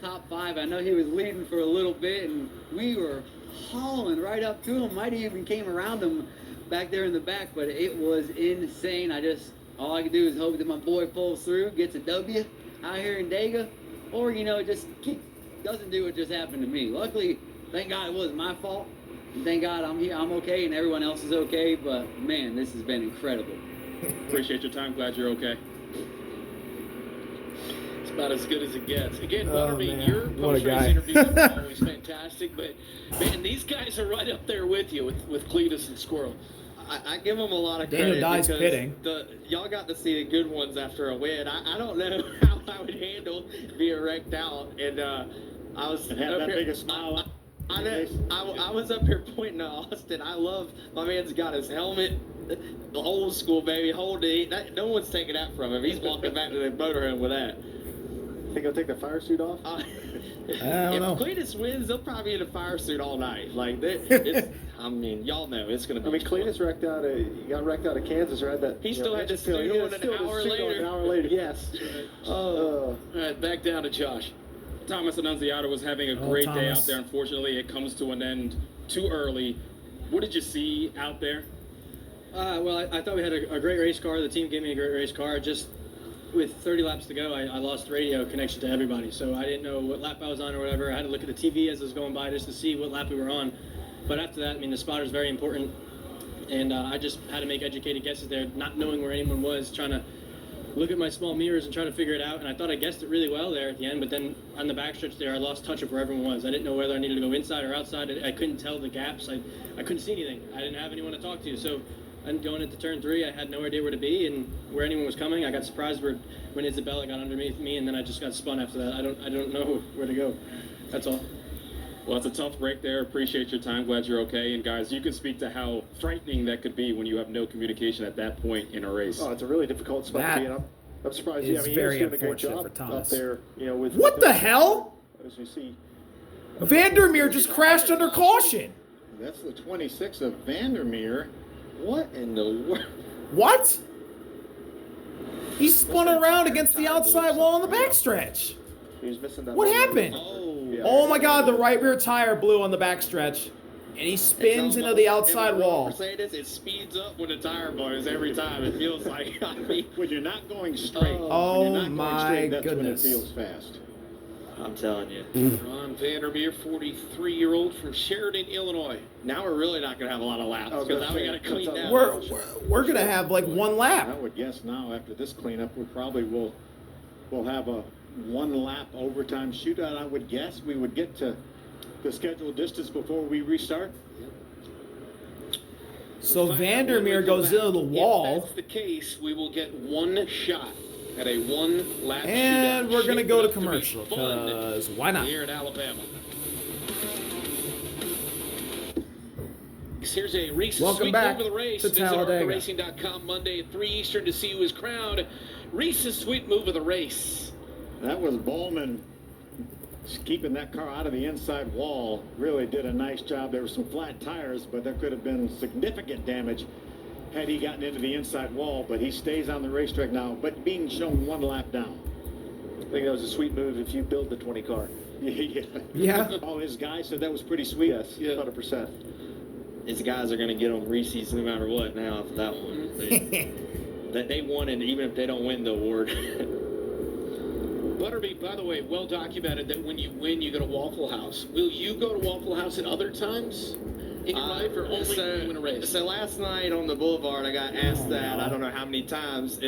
top 5. I know he was leading for a little bit, and we were hauling right up to him. Might even came around him back there in the back, but it was insane. All I could do is hope that my boy pulls through, gets a W out here in Dega, or, just doesn't do what just happened to me. Luckily, thank God it wasn't my fault. And thank God I'm here, I'm okay, and everyone else is okay, but man, this has been incredible. Appreciate your time. Glad you're okay. It's about as good as it gets. Again, Oh, Butterbean, man. your What a post-race guy. interviews are always fantastic, but man, these guys are right up there with you, with Cletus and Squirrel. I give them a lot of Daniel credit Dye's because pitting. y'all got to see the good ones after a win. I don't know how I would handle being wrecked out, and I was And have up that here- big a smile. I know. I was up here pointing at Austin. I love my man's got his helmet, the old school baby. Hold it. No one's taking that from him. He's walking back to the motorhome with that. Think I'll take the fire suit off? If don't know. Cletus wins, they'll probably be in a fire suit all night. Like, I mean, y'all know it's gonna be. I mean, Cletus got wrecked out of Kansas, right? That He still had to engine failure. studio Yeah, an still hour had to studio later. An hour later, yes. All right, back down to Josh. Thomas Annunziata was having a great day out there. Unfortunately, it comes to an end too early. What did you see out there? Well, I thought we had a great race car. The team gave me a great race car. Just with 30 laps to go, I lost radio connection to everybody. So I didn't know what lap I was on or whatever. I had to look at the TV as I was going by just to see what lap we were on. But after that, I mean, the spotter is very important. And I just had to make educated guesses there, not knowing where anyone was, trying to look at my small mirrors and try to figure it out. And I thought I guessed it really well there at the end, but then on the backstretch there, I lost touch of where everyone was. I didn't know whether I needed to go inside or outside. I couldn't tell the gaps. I couldn't see anything. I didn't have anyone to talk to. So and going into turn 3, I had no idea where to be and where anyone was coming. I got surprised when Isabella got underneath me, and then I just got spun after that. I don't know where to go. That's all. Well, it's a tough break there. Appreciate your time. Glad you're okay. And guys, you can speak to how frightening that could be when you have no communication at that point in a race. Oh, it's a really difficult spot That to be in. I'm surprised. is Yeah, I mean, very he was doing a great unfortunate job for Thomas. up there. With What the hell? As you see, Vandermeer just crashed under caution. That's the 26 of Vandermeer. What in the world? What? He spun around against the outside wall on the backstretch. he was missing that. What happened? Oh my God, the right rear tire blew on the backstretch. And he spins into the outside wall. Mercedes, it speeds up when the tire blows every time. It feels like, I mean, When you're not going straight. Oh, when you're not my going straight, that's goodness. when it feels fast. I'm telling you. Ron Vandermeer, 43-year-old from Sheridan, Illinois. Now we're really not going to have a lot of laps I was because gonna now we say, got to clean that's down. We're gonna have like one lap. I would guess now after this cleanup, we probably will have a one-lap overtime shootout. I would guess we would get to the scheduled distance before we restart. So Find out when Vandermeer we come goes back. into the If wall, that's the case, we will get one shot at a one-lap and shootout. we're gonna Shaping go to up be commercial fun because why not? here in Alabama. Here's a Reese's Welcome Sweet back Move of the Race. to Visit Talladega. ArcaRacing.com Monday at 3 Eastern to see who is crowned Reese's Sweet Move of the Race. That was Bowman keeping that car out of the inside wall. Really did a nice job. There were some flat tires, but there could have been significant damage had he gotten into the inside wall. But he stays on the racetrack now, but being shown one lap down. I think that was a sweet move if you build the 20 car. Yeah. All his guys said that was pretty sweet. Yes, 100%. His guys are going to get on Reese's no matter what now after that one. They won it even if they don't win the award. Butterbean, by the way, well documented that when you win, you go to Waffle House. Will you go to Waffle House at other times in your life, or only when you win a race? So last night on the boulevard, I got asked that I don't know how many times.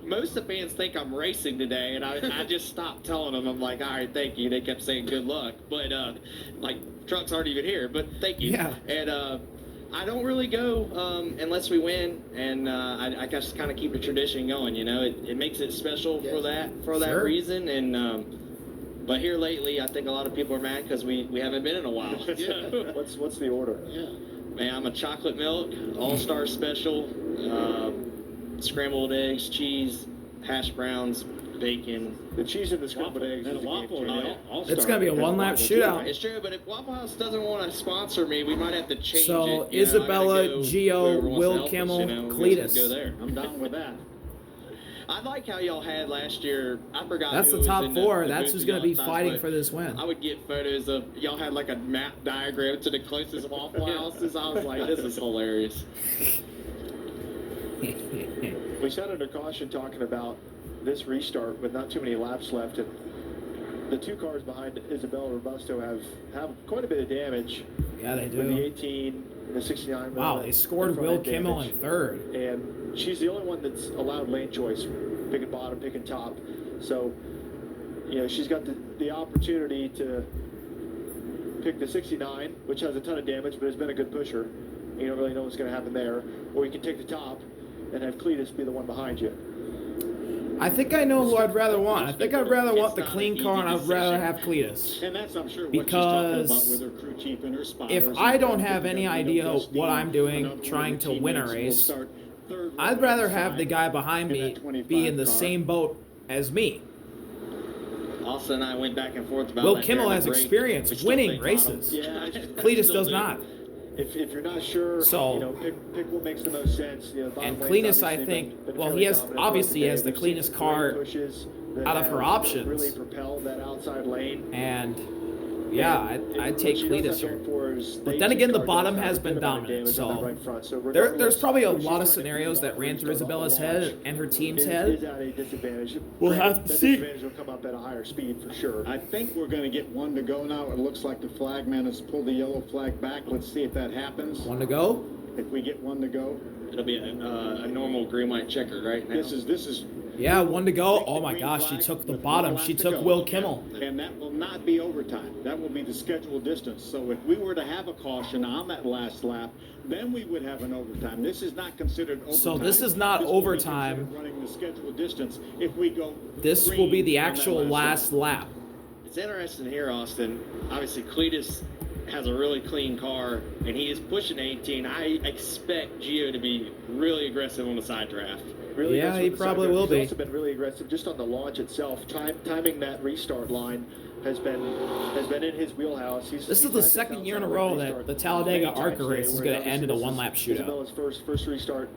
Most of the fans think I'm racing today, and I just stopped telling them. I'm like, all right, thank you. They kept saying good luck, but like trucks aren't even here. But thank you. Yeah. And I don't really go unless we win, and I just kind of keep the tradition going. You know, it makes it special for that Sure. reason, and But here lately, I think a lot of people are mad because we haven't been in a while. So, What's the order? Yeah. man, I'm a chocolate milk, all-star special, scrambled eggs, cheese, hash browns, bacon. The cheese and the scrambled eggs And is a a waffle. game changer. It's going to be a one-lap shootout. It's true, but if Waffle House doesn't want to sponsor me, we might have to change So, it. You know, I gotta Isabella, go Gio, whoever wants to Will help us, Kimmel, you know, we'll Cletus. Go there. I'm down with that. I like how y'all had last year. I forgot. That's who the was top in four. the That's booth who's with going to be y'all fighting but for this win. I would get photos of y'all had like a map diagram to the closest Waffle Houses. I was like, this is hilarious. We sat under caution talking about this restart with not too many laps left, and the two cars behind Isabella Robusto have quite a bit of damage. Yeah, they With the do. 18 and the 69. Wow, they scored Will Kimmel in third. And she's the only one that's allowed lane choice, picking bottom, picking top. So, you know, she's got the opportunity to pick the 69, which has a ton of damage, but has been a good pusher. You don't really know what's going to happen there. Or you can take the top and have Cletus be the one behind you. I think I know who I'd rather want. I think I'd rather want the clean car, and I'd rather have Cletus. And that's, I'm sure, what Because she's talking about with her crew chief and her spotters. If and I don't putting have any together, idea Dusty, what I'm doing another one trying of to her win a teammates will race, start third I'd row rather outside have the guy behind in me that 25 be in the car. same boat as me. Austin and I went back and forth about Will that Kimmel during has the break. experience We still winning think races. Yeah, Cletus does not. If you're not sure, So- you know, pick what makes the most sense. You know, bottom And lane's Cletus, I obviously think, been well, fairly he has dominant obviously throughout has the day. We've cleanest seen car great pushes that out of her have options. Really propelled that outside lane. And yeah, And I'd take what she does Cletus have here. going for her is But the then 18 again, the car bottom does have has a been good amount of dominant, damage on that so right front. So there's regardless, probably a what she's lot of trying to scenarios do that ran through off the Isabella's launch head and her team's is head. at a disadvantage. We'll Granted, have to that see. disadvantage will come up at a higher speed for sure. I think we're going to get one to go now. It looks like the flagman has pulled the yellow flag back. Let's see if that happens. One to go. If we get one to go. It'll be a normal green white checker right now. This is Yeah, one to go. Take Oh the my green gosh, she flag took the with bottom. one She lap to took go. Will Kimmel. And that will not be overtime. That will be the scheduled distance. So if we were to have a caution on that last lap, then we would have an overtime. This is not considered overtime. So this is not This will be overtime. considered running the scheduled distance if we go This will green be the on that actual last lap. It's interesting here, Austin. Obviously, Cletus has a really clean car, and he is pushing 18. I expect Gio to be really aggressive on the side draft. Really Yeah, aggressive he on the side probably drive. will He's be. also been really aggressive just on the launch itself. Timing that restart line has been in his wheelhouse. This is he's the had this second year in a outside row restart that the Talladega many Arca times race today, is where going to end in a obviously one-lap this is shootout. Isabella's first restart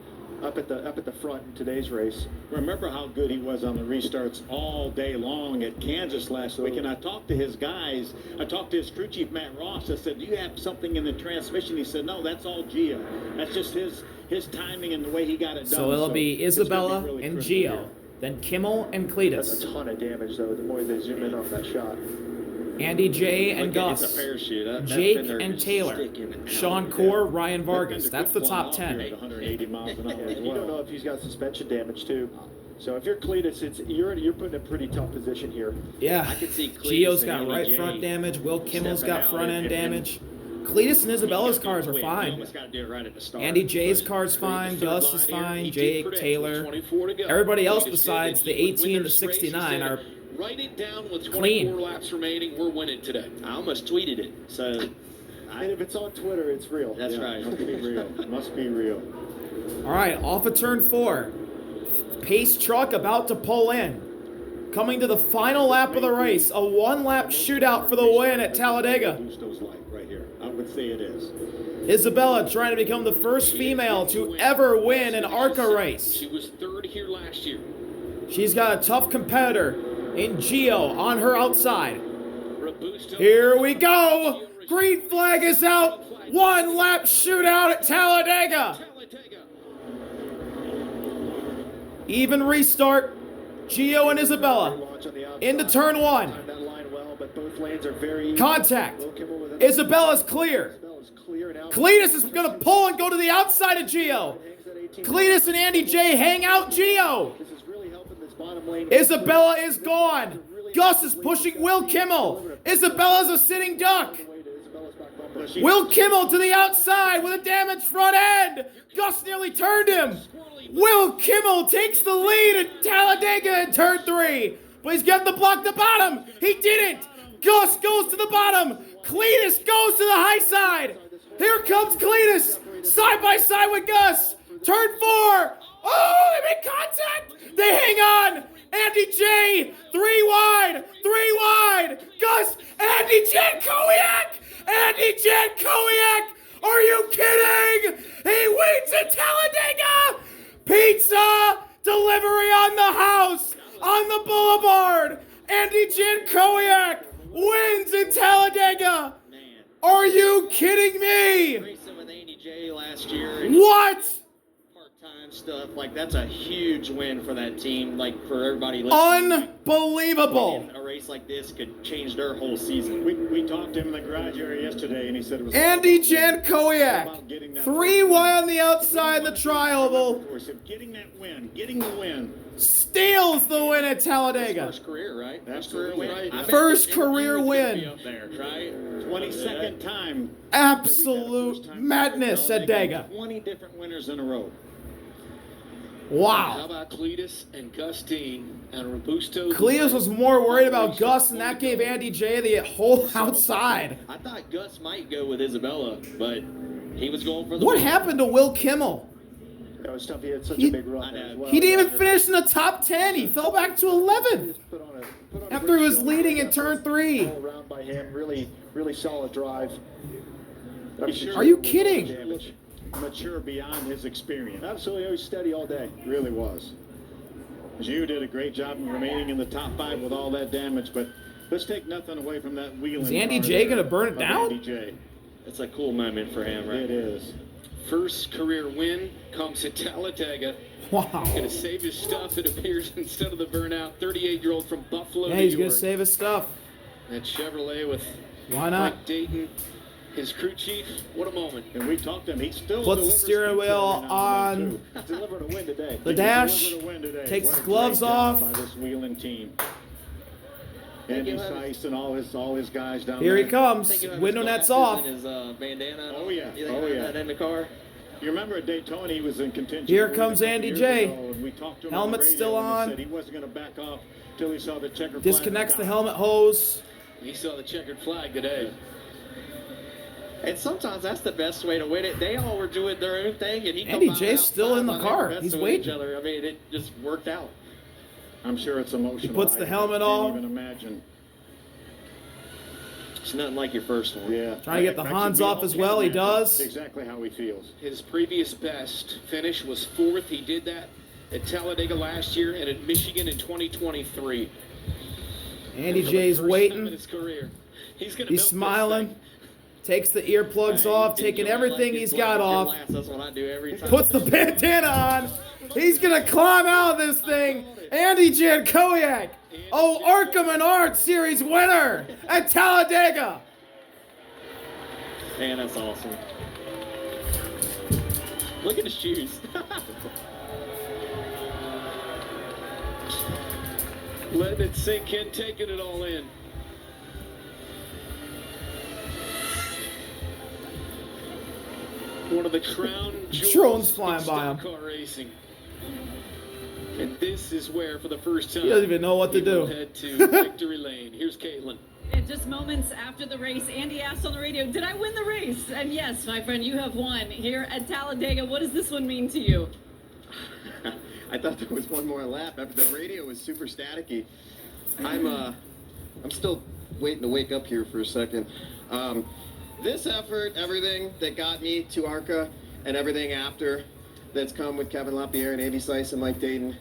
up at the front in today's race. Remember how good he was on the restarts all day long at Kansas last week. And I talked to his guys. I talked to his crew chief, Matt Ross. I said, do you have something in the transmission? He said, no, that's all Gio. That's just his timing and the way he got it done. So it'll be it's gonna be Isabella really and critical Gio, here. then Kimmel and That's Cletus, a ton of damage though. The more they zoom in on that shot. Andy J and Look, it's Gus, a parachute. That's Jake been there and just Taylor, sticking out. Sean Core, Ryan They've Vargas. been That's the quick top flying off here 10. at 180 miles an hour as And you don't know well. if he's got suspension damage too. So if you're Cletus, you're put in a pretty tough position here. Yeah, I could see Cletus Gio's and got Andy right J front damage. Will Kimmel's stepping got out front end and- damage. Cletus and Isabella's cars are You fine. almost got to do it right at the start. Andy J's But car's the fine. third Gus is line here, fine. he did Jake, predict Taylor. with 24 to go. Everybody else He just besides said the that he would 18 win and the this race. He 69 said, are write it down with 24 clean. laps remaining. We're winning today. I almost tweeted it. So And if it's on Twitter, it's real. that's Yeah, right. Must be real. Must be real. All right, off of turn 4. Pace truck about to pull in. Coming to the final lap of the race, a one-lap shootout for the win at Talladega. Bustos like right here. I would say it is. Isabella trying to become the first female to ever win an Arca race. She was third here last year. She's got a tough competitor in Gio on her outside. Robusto. Here we go. Green flag is out. One-lap shootout at Talladega. Talladega. Even restart. Gio and Isabella Launch on the outside. into turn 1. Timed that line well, but both lanes are very Contact. Will Kimmel with it. Isabella's clear. Isabella's clear now. Cletus is going to pull and go to the outside of Gio. Hangs that 18. Cletus and Andy J hang out Gio. This is really helping this bottom lane. Isabella is gone. Gus is pushing Will Kimmel. Isabella's a sitting duck. Way to Isabella's back bumper. Will Kimmel to the outside with a damaged front end. Gus nearly turned him. Will Kimmel takes the lead at Talladega in turn 3. but he's getting the block to bottom. He didn't. Gus goes to the bottom. Cletus goes to the high side. Here comes Cletus, side by side with Gus. Turn 4. Oh, they make contact. They hang on. Andy J, 3 wide. Gus, Andy Jankowiak. Are you kidding? He wins at Talladega. Pizza delivery on the house, on the boulevard. Andy Jankowiak wins in Talladega. Man. Are you kidding me? Racing with Andy J last year. What? Part-time stuff. Like, that's a huge win for that team. Like, for everybody listening. Unbelievable. A race like this could change their whole season. We talked to him in the garage area yesterday, and he said it was Andy Jankowiak, 3 wide on the outside in the tri-oval. Getting that win, getting the win. Steals the win at Talladega. First career, right? First career win. I bet First it career could win. be up there, right? 22nd time. Absolute madness at Dega. 20 different winners in a row. How Wow. about Cletus and Gus Dean and Robusto? Cletus was more worried about Gus, and that gave Andy J the whole outside. I thought Gus might go with Isabella, but he was going for the What win. happened to Will Kimmel? That was tough. He had such He- a big run there as well. He didn't even finish in the top 10. He fell back to 11th. Put on a After great he was show. leading in turn 3. All around by him. Really solid drive. Are you kidding? Damage. Mature beyond his experience. Absolutely. He was steady all day. Really was. You did a great job in remaining in the top 5 with all that damage, but let's take nothing away from that wheeling. Is Andy car J there gonna burn it of down? Andy J. It's a cool moment for him, right? It is. First career win comes at Talladega. Wow. Gonna save his stuff, it appears, instead of the burnout. 38-year-old from Buffalo, Yeah, New he's York. going to save his stuff. That Chevrolet with Why not? Mike Dayton, his crew chief. What a moment. And we talked to him. He still Puts the delivers steering pizza wheel every now and then, on too. He's delivering a win today. the He dash, delivered a win today. takes What his a gloves great job off. by this wheeling team. Andy Seiss and all his guys down Here there. he comes. Think of his Window nets glasses off. and his bandana. Oh, yeah. You think Oh, about yeah. that in the car? You remember at Daytona he was in contention. Here to win comes a couple Andy years J. ago, and we talked to him Helmet's on the still radio, and on. he said he wasn't going to back off till he saw the checkered flag. Disconnects the helmet hose. He saw the checkered flag today. And sometimes that's the best way to win it. They all were doing their own thing, and he Andy come out J's still outside in the while they car. were messing He's with waiting. Each other. I mean, it just worked out. I'm sure it's emotional. He puts the I helmet can't on. even imagine. It's nothing like your first one. Yeah. Trying to get the That Hans should be off all as well. He man. does. Exactly how he feels. His previous best finish was 4th. He did that at Talladega last year and at Michigan in 2023. Andy For the J's first time in waiting. his career, he's gonna He's milk this smiling. thing. Takes the earplugs off, taking everything he's got off. That's what I do every time. Puts the bandana on. He's going to climb out of this thing. Andy Jankowiak. Oh, Arca Menard Series winner at Talladega. Man, that's awesome. Look at his shoes. Letting it sink in, taking it all in. One of the crown jewels Drones flying in by stock him. car racing. And this is where, for the first time, He doesn't even know what to he will do. head to victory lane. Here's Caitlin. And just moments after the race, Andy asked on the radio, did I win the race? And yes, my friend, you have won here at Talladega. What does this one mean to you? I thought there was one more lap after the radio was super staticky. I'm still waiting to wake up here for a second. This effort, everything that got me to Arca and everything after that's come with Kevin LaPierre and Andy Seiss and Mike Dayton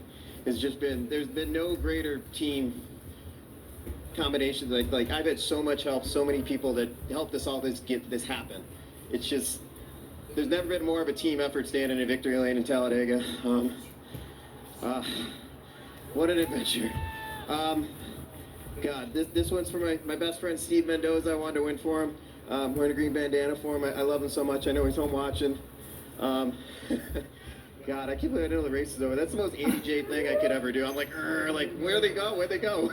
has just been, there's been no greater team combination. Like I've had so much help, so many people that helped us all get this happen. It's just, there's never been more of a team effort standing in victory lane in Talladega. What an adventure. God, this one's for my best friend Steve Mendoza. I wanted to win for him. Wearing a green bandana for him. I love him so much. I know he's home watching. God, I can't believe I know the race is over. That's the most Andy J thing I could ever do. I'm like, where'd they go? Where'd they go?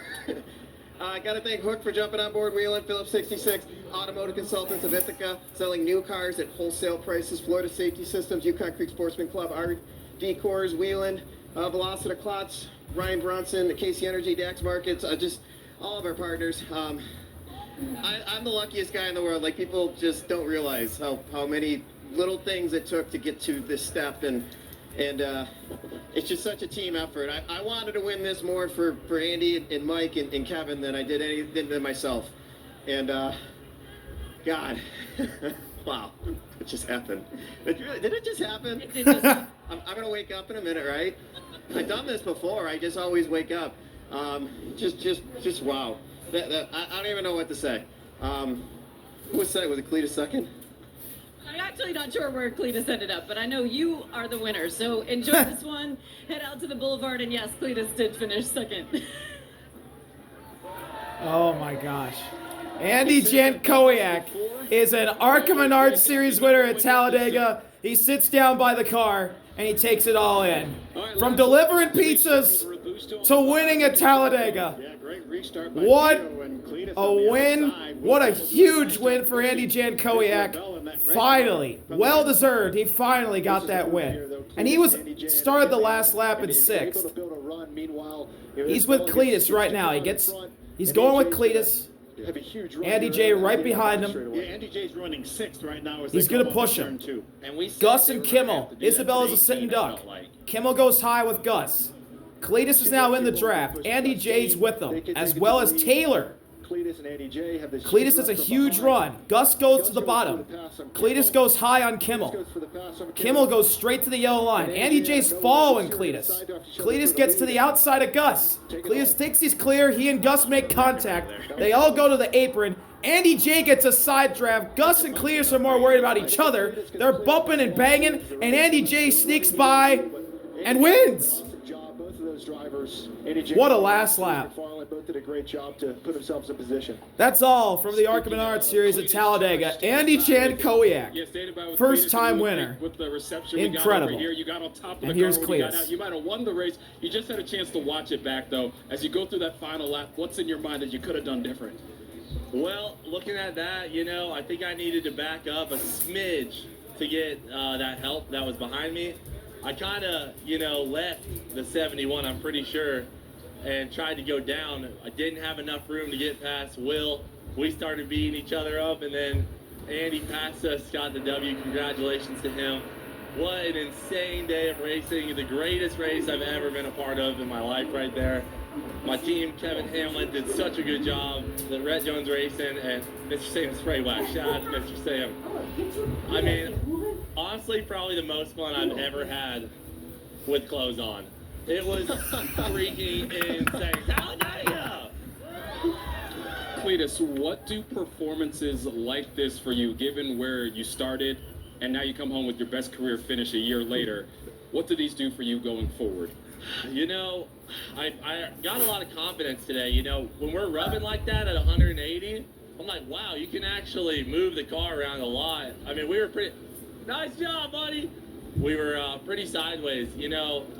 I got to thank Hook for jumping on board wheeling, Phillips 66, Automotive Consultants of Ithaca, selling new cars at wholesale prices, Florida Safety Systems, Yukon Creek Sportsman Club, RD Cores, Wheeling, Velocita Klotz, Ryan Bronson, Casey Energy, Dax Markets, just all of our partners. I'm the luckiest guy in the world. Like, people just don't realize how many little things it took to get to this step, and it's just such a team effort. I wanted to win this more for Andy and Mike and Kevin than I did than myself. And God, wow, it just happened. Did it just happen? It did just happen. I'm gonna wake up in a minute, right? I've done this before. I just always wake up. Just wow. I don't even know what to say. Who was second? Was it Cletus second? I'm actually not sure where Cletus ended up, but I know you are the winner. So enjoy this one. Head out to the boulevard, and yes, Cletus did finish second. Oh my gosh. Andy Jankowiak is an Arca Menard Series winner at Talladega. He sits down by the car and he takes it all in. From delivering pizzas to winning at Talladega. Yeah, great restart by What Tito and Cletus a on the win. outside. What a huge win for Andy Jankowiak. Finally, well deserved. He finally got that win. And he started the last lap in 6th. He's with Cletus right now. He's going with Cletus. Andy J right behind him. Yeah, Andy J's running 6th right now. He's going to push him. Gus and Kimmel. Isabella's a sitting duck. Kimmel goes high with Gus. Cletus is now in the draft. Andy J's with them, as well as Taylor. Cletus has a huge run. Gus goes to the bottom. Cletus goes high on Kimmel. Kimmel goes straight to the yellow line. Andy J's following Cletus. Cletus gets to the outside of Gus. Cletus thinks he's clear. He and Gus make contact. They all go to the apron. Andy J gets a side draft. Gus and Cletus are more worried about each other. They're bumping and banging, and Andy J sneaks by and wins. What a last lap. Both did a great job to put themselves in position. That's all from the Arca Menard Series at Talladega. Andy Jankowiak, first-time winner. With the reception Incredible. We got over here, you got on top of And the here's car when you got Cletus. out. You might have won the race. You just had a chance to watch it back, though. As you go through that final lap, what's in your mind that you could have done different? Well, looking at that, I think I needed to back up a smidge to get that help that was behind me. I kind of, left the 71, I'm pretty sure, and tried to go down. I didn't have enough room to get past Will. We started beating each other up, and then Andy passed us, got the W. Congratulations to him. What an insane day of racing. The greatest race I've ever been a part of in my life right there. My team, Kevin Hamlin, did such a good job. The Red Jones Racing and Mr. Sam Spray Wax. Shout out to Mr. Sam. I mean, honestly, probably the most fun I've ever had with clothes on. It was freaking insane. Talladega! Cletus, what do performances like this for you, given where you started and now you come home with your best career finish a year later? What do these do for you going forward? I got a lot of confidence today. When we're rubbing like that at 180, I'm like, wow, you can actually move the car around a lot. I mean, we were pretty... Nice job, buddy! We were pretty sideways.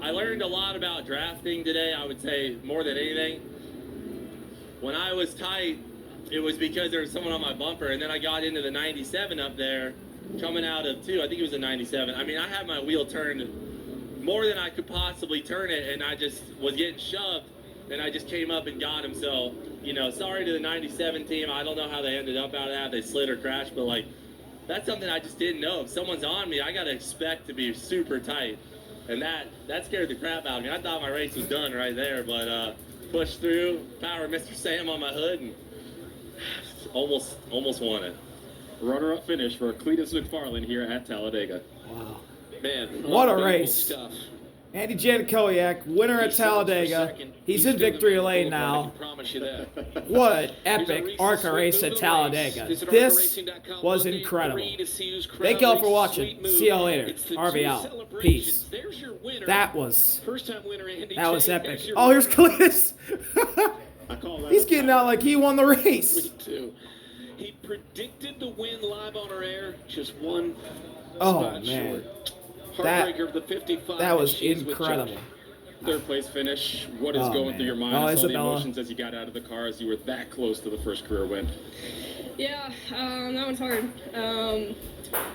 I learned a lot about drafting today, I would say, more than anything. When I was tight, it was because there was someone on my bumper, and then I got into the 97 up there, coming out of 2. I think it was a 97. I mean, I had my wheel turned more than I could possibly turn it, and I just was getting shoved, and I just came up and got him. So, sorry to the 97 team. I don't know how they ended up out of that. They slid or crashed, but, that's something I just didn't know. If someone's on me, I got to expect to be super tight. And that scared the crap out of me. I thought my race was done right there, but pushed through, power Mr. Sam on my hood, and almost won it. Runner-up finish for Cletus McFarland here at Talladega. Wow. Man, What a race. Stuff. Andy Jankowiak, winner at Talladega. He's in victory lane now. What an epic Arca race at Talladega. This was incredible. Thank y'all for watching. See y'all later. RV out. Peace. That was epic. Oh, here's Cletus. He's getting out like he won the race. Me too. He predicted the win live on our air. Just one spot man. short. Heartbreaker of the 55. That was incredible. Third place finish. What is going through your mind? I saw the emotions as you got out of the car, as you were that close to the first career win. Yeah, that one's hard.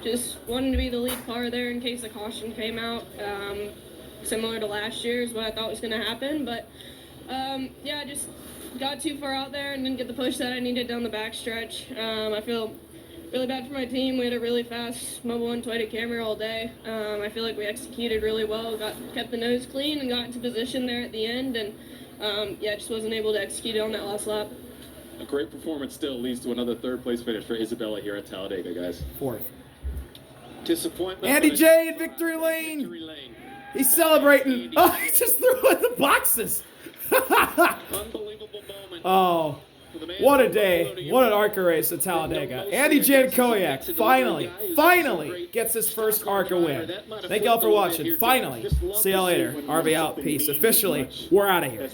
Just wanting to be the lead car there in case the caution came out. similar to last year is what I thought was going to happen. But, yeah, just got too far out there and didn't get the push that I needed down the backstretch. I feel really bad for my team. We had a really fast Mobile 1 Toyota Camry all day. I feel like we executed really well, kept the nose clean and got into position there at the end. And, yeah, just wasn't able to execute it on that last lap. A great performance still leads to another third-place finish for Isabella here at Talladega, guys. 4th. Disappointment. Andy J in victory lane. He's celebrating. Oh, he just threw in the boxes. Unbelievable moment. Oh, what a day. What an ARCA race at Talladega. Andy J Koyak finally gets his first ARCA win. Thank y'all for watching. Finally. See y'all later. RV out. Peace. Officially, we're out of here.